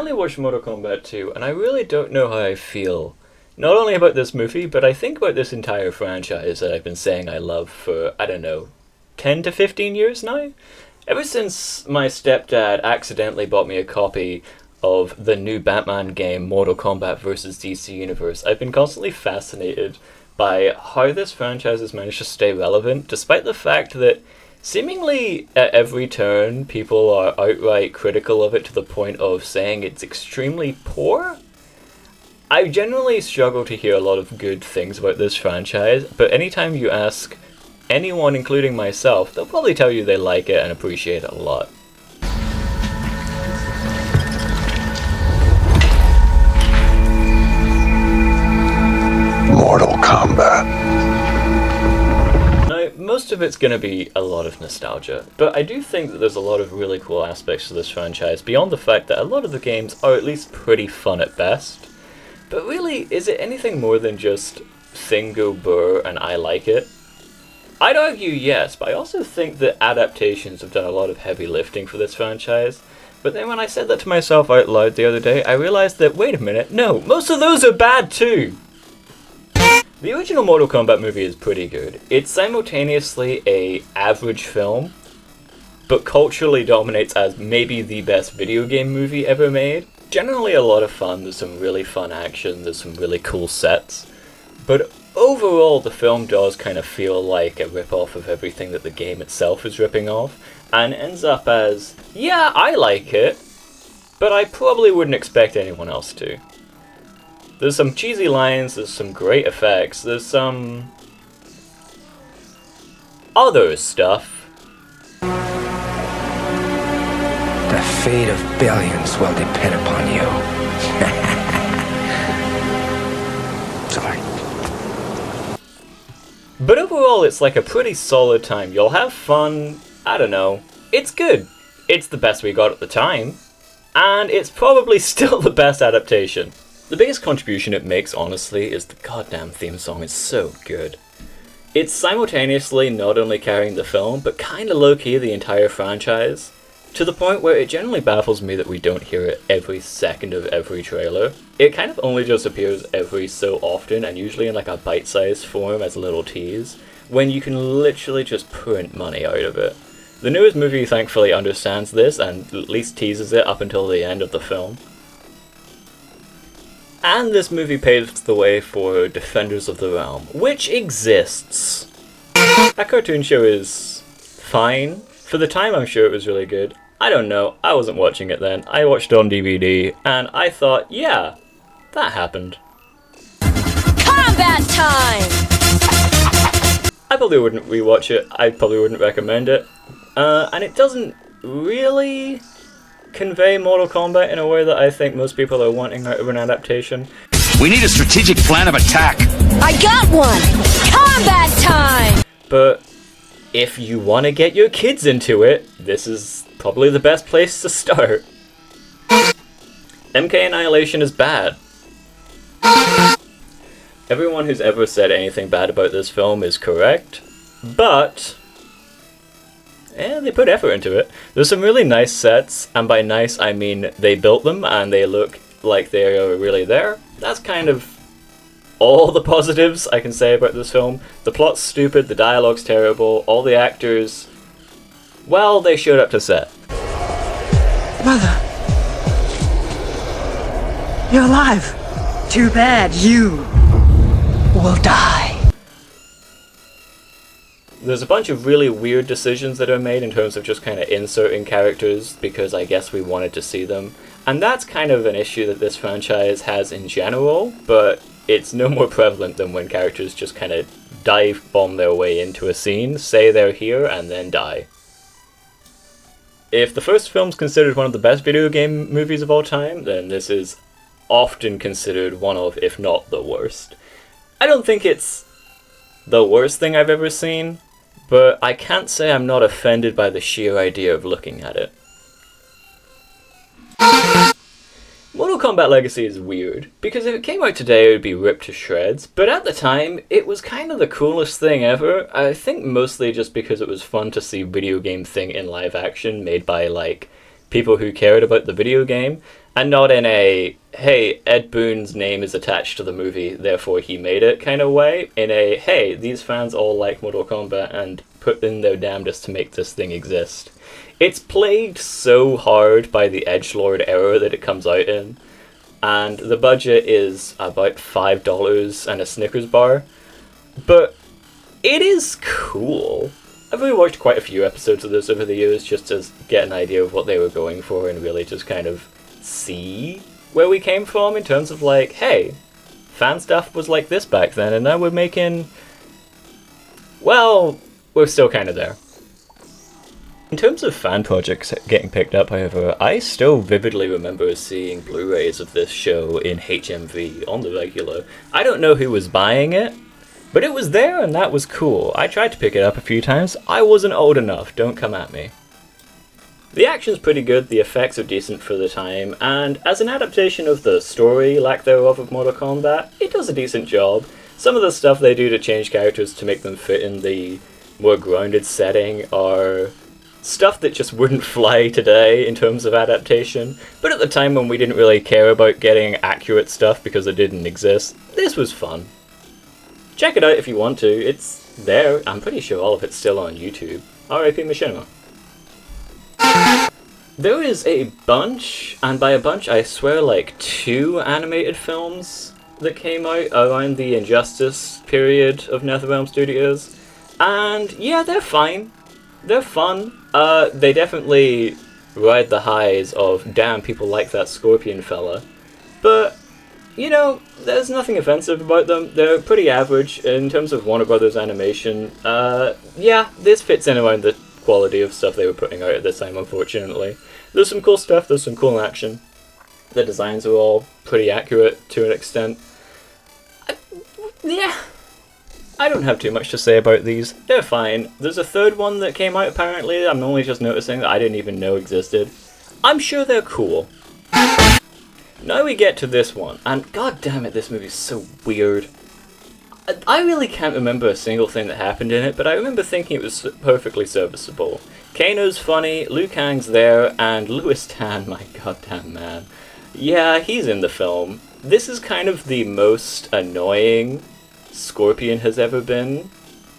I only watched Mortal Kombat 2, and I really don't know how I feel. Not only about this movie, but I think about this entire franchise that I've been saying I love for, I don't know, 10 to 15 years now? Ever since my stepdad accidentally bought me a copy of the new Batman game, Mortal Kombat vs. DC Universe, I've been constantly fascinated by how this franchise has managed to stay relevant, despite the fact that seemingly at every turn people are outright critical of it to the point of saying it's extremely poor. I generally struggle to hear a lot of good things about this franchise, but anytime you ask anyone, including myself, they'll probably tell you they like it and appreciate it a lot. Mortal Kombat. Now, most of it's going to be a lot of nostalgia, but I do think that there's a lot of really cool aspects to this franchise, beyond the fact that a lot of the games are at least pretty fun at best. But really, is it anything more than just thing go burr and I like it? I'd argue yes, but I also think that Adaptations have done a lot of heavy lifting for this franchise. But then when I said that to myself out loud the other day, I realized that, wait a minute, no, most of those are bad too! The original Mortal Kombat movie is pretty good. It's simultaneously a average film, but culturally dominates as maybe the best video game movie ever made. Generally a lot of fun, there's some really fun action, there's some really cool sets, but overall the film does kind of feel like a rip-off of everything that the game itself is ripping off, and ends up as, yeah, I like it, but I probably wouldn't expect anyone else to. There's some cheesy lines, there's some great effects, there's some other stuff. The fate of billions will depend upon you. Sorry. But overall, it's like a pretty solid time. You'll have fun, I don't know. It's good. It's the best we got at the time. And it's probably still the best adaptation. The biggest contribution it makes, honestly, is the goddamn theme song. It's so good. It's simultaneously not only carrying the film, but kinda low-key the entire franchise. To the point where it generally baffles me that we don't hear it every second of every trailer. It kind of only just appears every so often, and usually in like a bite-sized form as a little tease, when you can literally just print money out of it. The newest movie thankfully understands this, and at least teases it up until the end of the film. And this movie paves the way for Defenders of the Realm, which exists. That cartoon show is fine. For the time, I'm sure it was really good. I don't know, I wasn't watching it then. I watched it on DVD, and I thought, yeah, that happened. Combat time! I probably wouldn't rewatch it, I probably wouldn't recommend it. And it doesn't really convey Mortal Kombat in a way that I think most people are wanting out of an adaptation. We need a strategic plan of attack. I got one! Combat time! But if you want to get your kids into it, this is probably the best place to start. MK Annihilation is bad. Everyone who's ever said anything bad about this film is correct, but they put effort into it. There's some really nice sets, and by nice I mean they built them and they look like they are really there. That's kind of all the positives I can say about this film. The plot's stupid, the dialogue's terrible, all the actors, well, they showed up to set. Mother! You're alive! Too bad you will die. There's a bunch of really weird decisions that are made in terms of just kind of inserting characters because I guess we wanted to see them. And that's kind of an issue that this franchise has in general, but it's no more prevalent than when characters just kind of dive bomb their way into a scene, say they're here, and then die. If the first film's considered one of the best video game movies of all time, then this is often considered one of, if not the worst. I don't think it's the worst thing I've ever seen, but I can't say I'm not offended by the sheer idea of looking at it. Mortal Kombat Legacy is weird, because if it came out today it would be ripped to shreds, but at the time it was kind of the coolest thing ever. I think mostly just because it was fun to see video game thing in live action made by like people who cared about the video game, and not in a, hey, Ed Boon's name is attached to the movie, therefore he made it kind of way. In a, hey, these fans all like Mortal Kombat and put in their damnedest to make this thing exist. It's plagued so hard by the edgelord era that it comes out in, and the budget is about $5 and a Snickers bar, but it is cool. I've really watched quite a few episodes of this over the years just to get an idea of what they were going for and really just kind of see where we came from in terms of like, hey, fan stuff was like this back then and now we're making... well, we're still kind of there. In terms of fan projects getting picked up, however, I still vividly remember seeing Blu-rays of this show in HMV on the regular. I don't know who was buying it, but it was there and that was cool. I tried to pick it up a few times. I wasn't old enough, don't come at me. The action's pretty good, the effects are decent for the time, and as an adaptation of the story, lack thereof, of Mortal Kombat, it does a decent job. Some of the stuff they do to change characters to make them fit in the more grounded setting are stuff that just wouldn't fly today in terms of adaptation, but at the time when we didn't really care about getting accurate stuff because it didn't exist, this was fun. Check it out if you want to, it's there. I'm pretty sure all of it's still on YouTube. R.I.P. Machinima. There is a bunch, and by a bunch I swear like 2 animated films that came out around the Injustice period of NetherRealm Studios, and yeah, they're fine. They're fun. They definitely ride the highs of, damn, people like that Scorpion fella, but you know, there's nothing offensive about them. They're pretty average in terms of Warner Brothers animation. Yeah, this fits in around the quality of stuff they were putting out at this time, unfortunately. There's some cool stuff, there's some cool action. The designs are all pretty accurate to an extent. Yeah, I don't have too much to say about these. They're fine. There's a third one that came out apparently, I'm only just noticing, that I didn't even know existed. I'm sure they're cool. Now we get to this one, and god damn it, this movie's so weird. I really can't remember a single thing that happened in it, but I remember thinking it was perfectly serviceable. Kano's funny, Liu Kang's there, and Louis Tan, my goddamn man. Yeah, he's in the film. This is kind of the most annoying Scorpion has ever been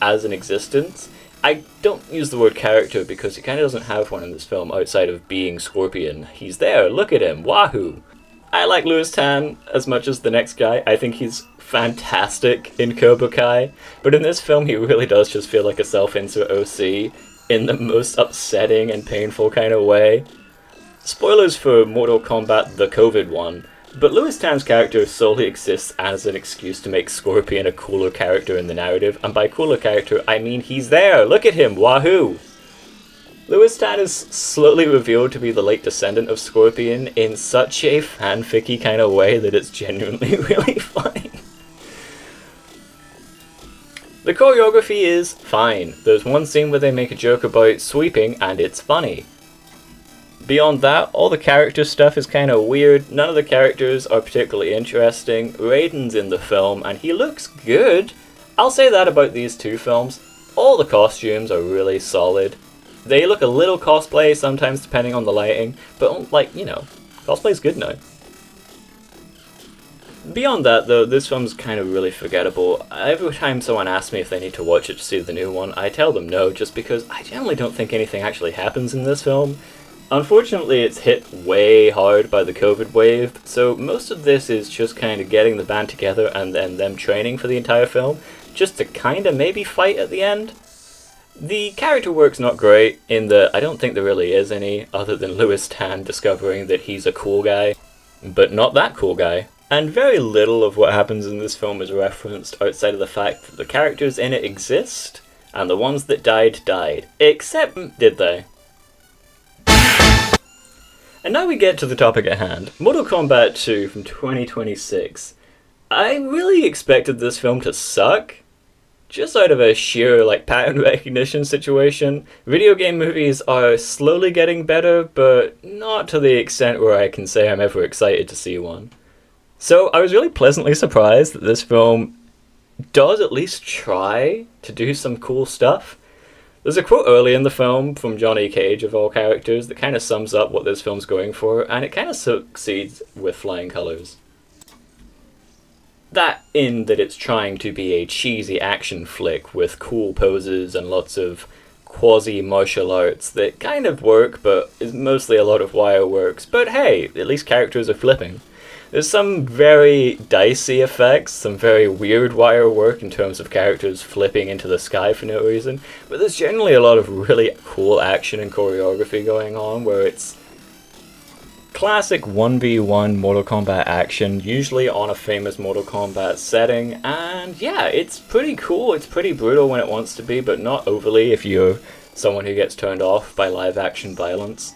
as an existence. I don't use the word character because he kind of doesn't have one in this film outside of being Scorpion. He's there, look at him, wahoo! I like Louis Tan as much as the next guy. I think he's fantastic in Cobra Kai, but in this film he really does just feel like a self-insert OC in the most upsetting and painful kind of way. Spoilers for Mortal Kombat the COVID one, but Louis Tan's character solely exists as an excuse to make Scorpion a cooler character in the narrative, and by cooler character I mean he's there, look at him, wahoo! Louis Tan is slowly revealed to be the late descendant of Scorpion in such a fanficky kind of way that it's genuinely really funny. The choreography is fine. There's one scene where they make a joke about sweeping and it's funny. Beyond that, all the character stuff is kind of weird, none of the characters are particularly interesting. Raiden's in the film and he looks good. I'll say that about these 2 films. All the costumes are really solid. They look a little cosplay sometimes depending on the lighting, but like, you know, cosplay's good now. Beyond that though, this film's kind of really forgettable. Every time someone asks me if they need to watch it to see the new one, I tell them no, just because I generally don't think anything actually happens in this film. Unfortunately, it's hit way hard by the COVID wave, so most of this is just kind of getting the band together and then them training for the entire film, just to kind of maybe fight at the end. The character work's not great, in that I don't think there really is any, other than Louis Tan discovering that he's a cool guy, but not that cool guy. And very little of what happens in this film is referenced outside of the fact that the characters in it exist, and the ones that died. Except, did they? And now we get to the topic at hand, Mortal Kombat 2 from 2026. I really expected this film to suck, just out of a sheer pattern recognition situation. Video game movies are slowly getting better, but not to the extent where I can say I'm ever excited to see one. So I was really pleasantly surprised that this film does at least try to do some cool stuff. There's a quote early in the film from Johnny Cage, of all characters, that kind of sums up what this film's going for, and it kind of succeeds with flying colours. That in that it's trying to be a cheesy action flick with cool poses and lots of quasi-martial arts that kind of work, but is mostly a lot of wire works. But hey, at least characters are flipping. There's some very dicey effects, some very weird wire work in terms of characters flipping into the sky for no reason, but there's generally a lot of really cool action and choreography going on where it's classic 1v1 Mortal Kombat action, usually on a famous Mortal Kombat setting, and yeah, it's pretty cool, it's pretty brutal when it wants to be, but not overly if you're someone who gets turned off by live action violence.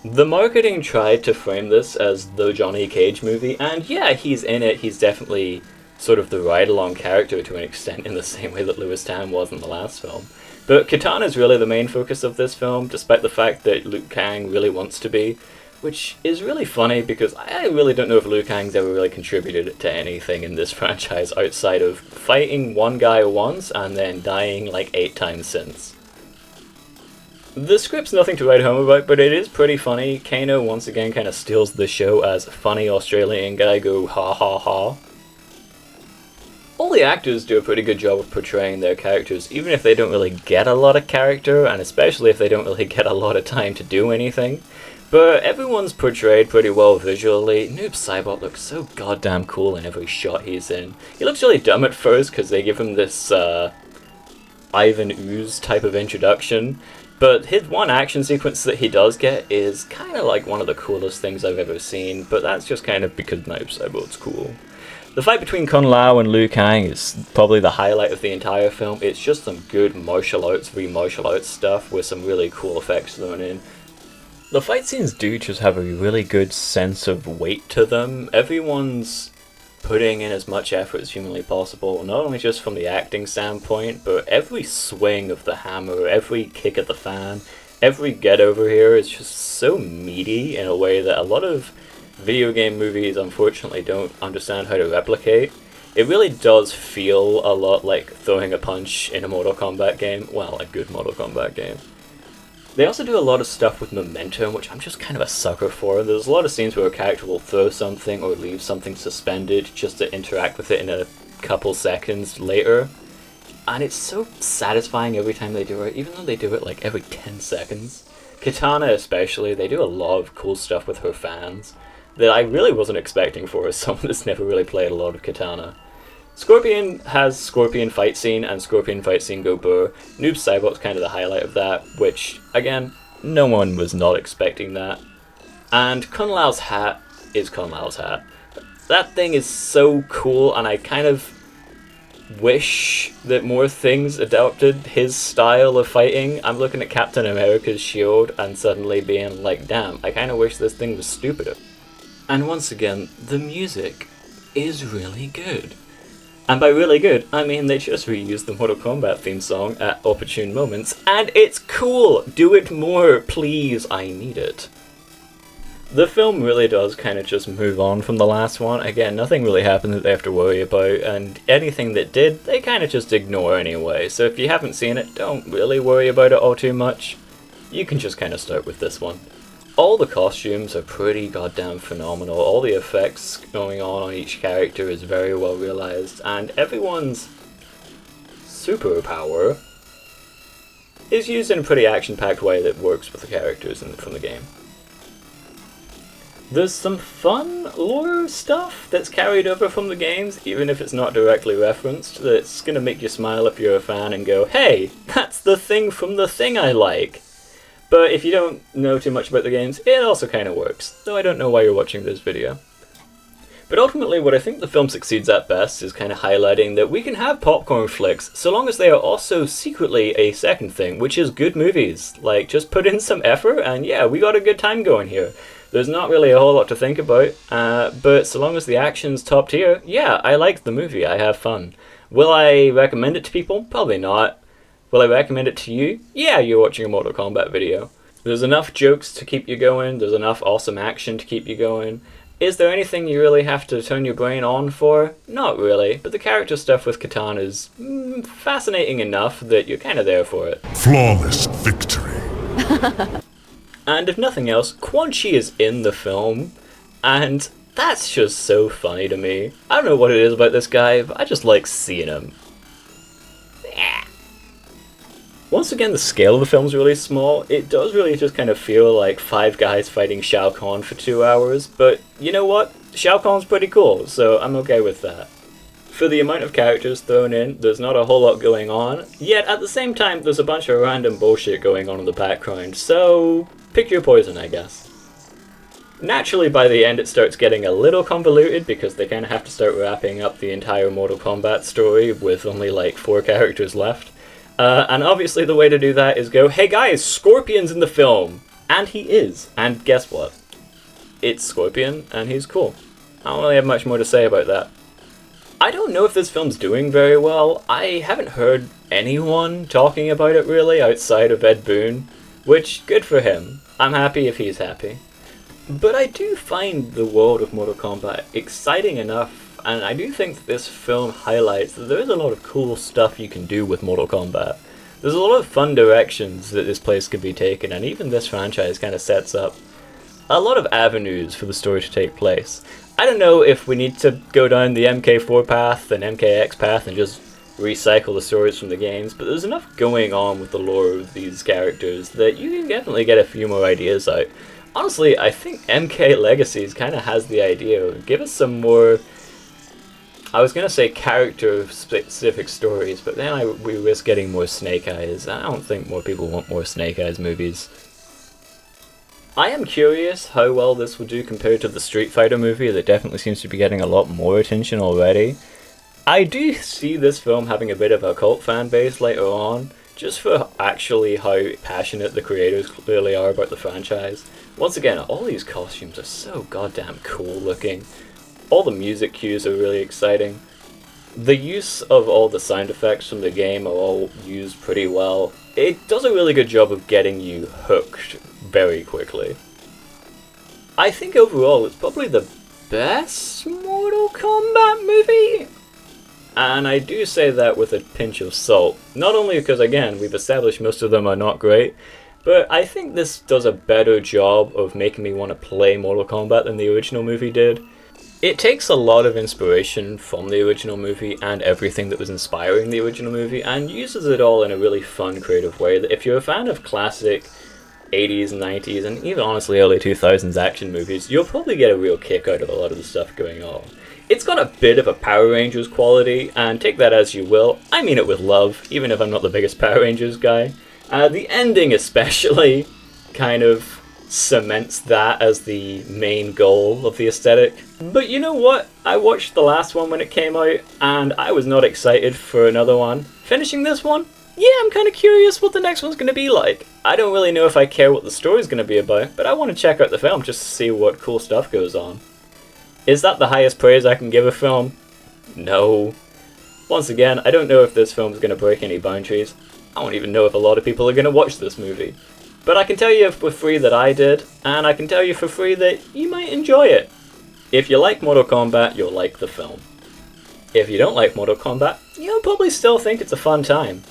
The marketing tried to frame this as the Johnny Cage movie, and yeah, he's in it, he's definitely sort of the ride-along character to an extent in the same way that Lewis Tan was in the last film. But Kitana's really the main focus of this film, despite the fact that Liu Kang really wants to be, which is really funny because I really don't know if Liu Kang's ever really contributed to anything in this franchise outside of fighting one guy once and then dying like 8 times since. The script's nothing to write home about, but it is pretty funny. Kano once again kind of steals the show as funny Australian guy go ha ha ha. All the actors do a pretty good job of portraying their characters, even if they don't really get a lot of character, and especially if they don't really get a lot of time to do anything. But everyone's portrayed pretty well visually. Noob Saibot looks so goddamn cool in every shot he's in. He looks really dumb at first because they give him this Ivan Ooze type of introduction, but his one action sequence that he does get is kind of like one of the coolest things I've ever seen, but that's just kind of because Noob Saibot's cool. The fight between Kung Lao and Liu Kang is probably the highlight of the entire film. It's just some good martial arts stuff with some really cool effects thrown in. The fight scenes do just have a really good sense of weight to them. Everyone's putting in as much effort as humanly possible, not only just from the acting standpoint, but every swing of the hammer, every kick of the fan, every get over here is just so meaty in a way that a lot of video game movies unfortunately don't understand how to replicate. It really does feel a lot like throwing a punch in a Mortal Kombat game. Well, a good Mortal Kombat game. They also do a lot of stuff with momentum, which I'm just kind of a sucker for. There's a lot of scenes where a character will throw something or leave something suspended just to interact with it in a couple seconds later. And it's so satisfying every time they do it, even though they do it like every 10 seconds. Kitana especially, they do a lot of cool stuff with her fans that I really wasn't expecting for as someone that's never really played a lot of Kitana. Scorpion has Scorpion fight scene and Scorpion fight scene go burr. Noob Saibot's kind of the highlight of that, which, again, no one was not expecting that. And Kung Lao's hat is Kung Lao's hat. That thing is so cool, and I kind of wish that more things adopted his style of fighting. I'm looking at Captain America's shield and suddenly being like, damn, I kind of wish this thing was stupider. And once again, the music is really good. And by really good, I mean they just reused the Mortal Kombat theme song at opportune moments, and it's cool! Do it more, please, I need it. The film really does kind of just move on from the last one. Again, nothing really happened that they have to worry about, and anything that did, they kind of just ignore anyway. So if you haven't seen it, don't really worry about it all too much. You can just kind of start with this one. All the costumes are pretty goddamn phenomenal. All the effects going on each character is very well realized, and everyone's superpower is used in a pretty action-packed way that works with the characters from the game. There's some fun lore stuff that's carried over from the games, even if it's not directly referenced, that's gonna make you smile if you're a fan and go, hey, that's the thing from the thing I like. But if you don't know too much about the games, it also kind of works, though I don't know why you're watching this video. But ultimately, what I think the film succeeds at best is kind of highlighting that we can have popcorn flicks, so long as they are also secretly a second thing, which is good movies. Like, just put in some effort, and yeah, we got a good time going here. There's not really a whole lot to think about, but so long as the action's top tier, yeah, I like the movie, I have fun. Will I recommend it to people? Probably not. Will I recommend it to you? Yeah, you're watching a Mortal Kombat video. There's enough jokes to keep you going, there's enough awesome action to keep you going, Is there anything you really have to turn your brain on for? Not really, but the character stuff with Kitana is fascinating enough that you're kind of there for it. Flawless victory. And if nothing else, Quan Chi is in the film, and that's just so funny to me. I don't know what it is about this guy, but I just like seeing him. Once again, the scale of the film's really small. It does really just kind of feel like 5 guys fighting Shao Kahn for 2 hours, but you know what? Shao Kahn's pretty cool, so I'm okay with that. For the amount of characters thrown in, there's not a whole lot going on, yet at the same time there's a bunch of random bullshit going on in the background, so pick your poison, I guess. Naturally, by the end it starts getting a little convoluted because they kind of have to start wrapping up the entire Mortal Kombat story with only like 4 characters left. And obviously the way to do that is go, hey guys, Scorpion's in the film! And he is. And guess what? It's Scorpion, and he's cool. I don't really have much more to say about that. I don't know if this film's doing very well. I haven't heard anyone talking about it really outside of Ed Boon, which, good for him. I'm happy if he's happy. But I do find the world of Mortal Kombat exciting enough, and I do think that this film highlights that there is a lot of cool stuff you can do with Mortal Kombat. There's a lot of fun directions that this place could be taken, and even this franchise kind of sets up a lot of avenues for the story to take place. I don't know if we need to go down the MK4 path and MKX path and just recycle the stories from the games, but there's enough going on with the lore of these characters that you can definitely get a few more ideas out. Honestly, I think MK Legacies kind of has the idea of give us some more, I was going to say character-specific stories, but then we risk getting more Snake Eyes. I don't think more people want more Snake Eyes movies. I am curious how well this will do compared to the Street Fighter movie that definitely seems to be getting a lot more attention already. I do see this film having a bit of a cult fan base later on, just for actually how passionate the creators clearly are about the franchise. Once again, all these costumes are so goddamn cool looking. All the music cues are really exciting. The use of all the sound effects from the game are all used pretty well. It does a really good job of getting you hooked very quickly. I think overall it's probably the best Mortal Kombat movie. And I do say that with a pinch of salt. Not only because, again, we've established most of them are not great, but I think this does a better job of making me want to play Mortal Kombat than the original movie did. It takes a lot of inspiration from the original movie and everything that was inspiring the original movie, and uses it all in a really fun, creative way that if you're a fan of classic 80s, 90s, and even honestly early 2000s action movies, you'll probably get a real kick out of a lot of the stuff going on. It's got a bit of a Power Rangers quality, and take that as you will. I mean it with love, even if I'm not the biggest Power Rangers guy. The ending especially kind of cements that as the main goal of the aesthetic. But you know what? I watched the last one when it came out, and I was not excited for another one. Finishing this one? Yeah, I'm kind of curious what the next one's going to be like. I don't really know if I care what the story's going to be about, but I want to check out the film just to see what cool stuff goes on. Is that the highest praise I can give a film? No. Once again, I don't know if this film's going to break any boundaries. I don't even know if a lot of people are going to watch this movie. But I can tell you for free that I did, and I can tell you for free that you might enjoy it. If you like Mortal Kombat, you'll like the film. If you don't like Mortal Kombat, you'll probably still think it's a fun time.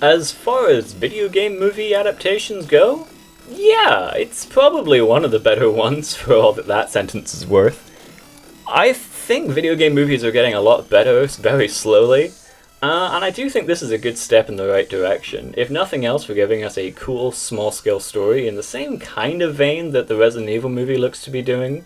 As far as video game movie adaptations go, yeah, it's probably one of the better ones for all that sentence is worth. I think video game movies are getting a lot better very slowly, and I do think this is a good step in the right direction, if nothing else for giving us a cool small-scale story in the same kind of vein that the Resident Evil movie looks to be doing.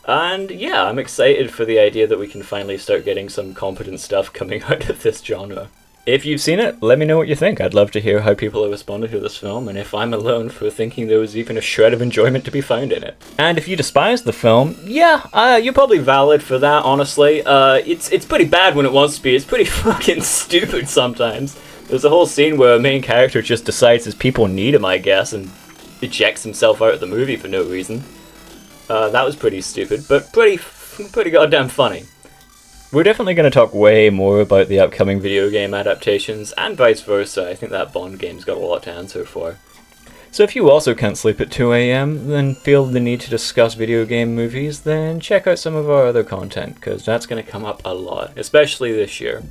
And yeah, I'm excited for the idea that we can finally start getting some competent stuff coming out of this genre. If you've seen it, let me know what you think. I'd love to hear how people have responded to this film, and if I'm alone for thinking there was even a shred of enjoyment to be found in it. And if you despise the film, yeah, you're probably valid for that, honestly. It's pretty bad when it wants to be. It's pretty fucking stupid sometimes. There's a whole scene where a main character just decides his people need him, I guess, and ejects himself out of the movie for no reason. That was pretty stupid, but pretty goddamn funny. We're definitely going to talk way more about the upcoming video game adaptations, and vice versa. I think that Bond game's got a lot to answer for. So if you also can't sleep at 2 AM, then feel the need to discuss video game movies, then check out some of our other content, because that's going to come up a lot, especially this year.